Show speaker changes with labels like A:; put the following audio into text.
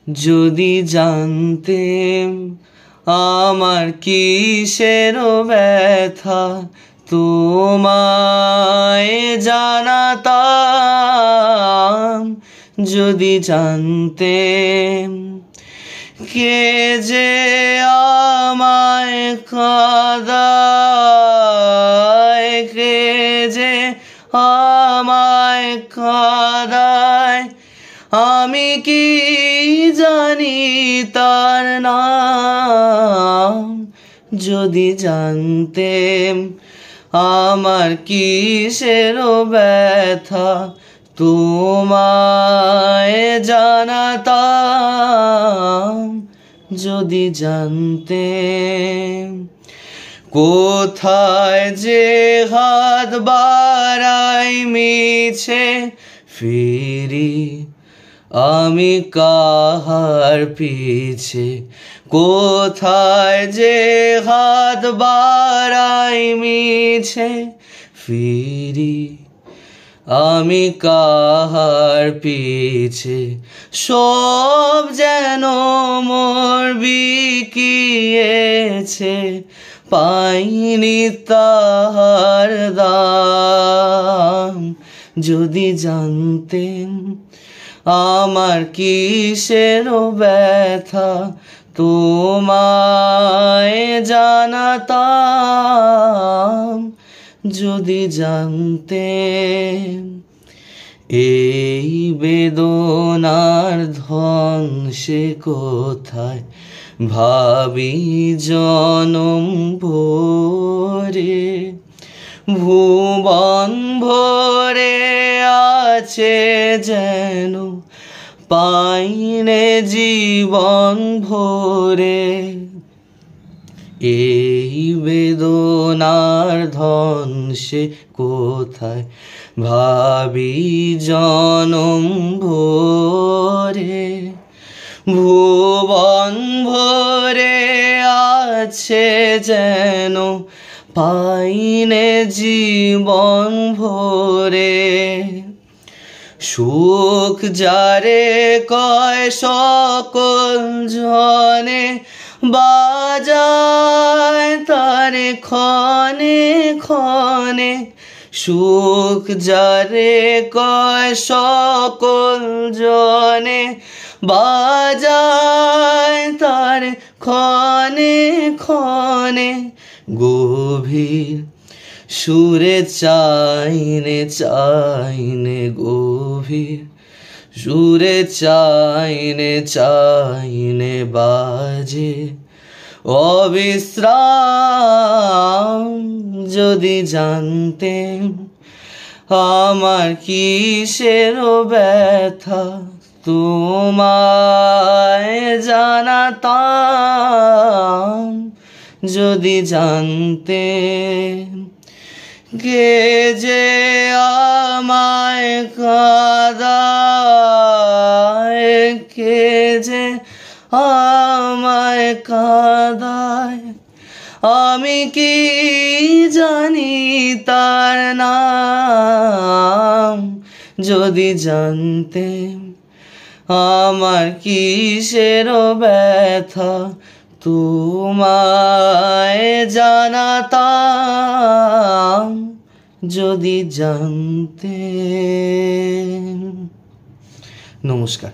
A: যদি জানতেম আমার কিসের ব্যথা, তোমায় জানাতাম। যদি জানতেম কে যে আমায় কাঁদায়, কে যে আমায় কাঁদায়, আমি কি জানি তার নাম। যদি জানতেম আমার কিসের ব্যথা, তোমায় জানাতাম। যদি জানতেম কোথায় যে হাত বাড়াই মিছে ফিরি আমি কাহার পিছে, কোথায় যে হাত বাড়াই মিছে ফিরি আমি কাহার পিছে। সব যেন মোর বিকিয়েছে, পাইনি তাহার দাম। যদি জানতেম আমার কিসের ব্যথা, তোমায় জানাতাম। যদি জানতেম এই বেদনার ধ্বংসে কোথায় ভাবি জনম ভরে, ভুবন ভরে আছে যেন পাইনে জীবন ভরে। এই বেদনার ধ্বংসে কোথায় ভাবি জনম ভরে, ভুবন ভরে আছে যেন পাইনে জীবন ভরে। সুখ যারে কয় সকল জনে বাজায় তারে ক্ষণে ক্ষণে, সুখ যারে কয় সকল জনে বাজায় তারে ক্ষণে ক্ষণে। গভীর সুরে চাইনে চাইনে, গভীর সুরে চাইনে চাইনে বাজে অবিশ্রাম। যদি জানতেম আমার কিসের ব্যথা, তোমায় জানাতাম। যদি জানতেম কে যে আমায় কাঁদায়, কে যে আমায় কাঁদায়, আমি কি জানি তার নাম। যদি জানতেম আমার কিসের ব্যথা, তোমায় জানাতাম। যদি জানতেম। নমস্কার।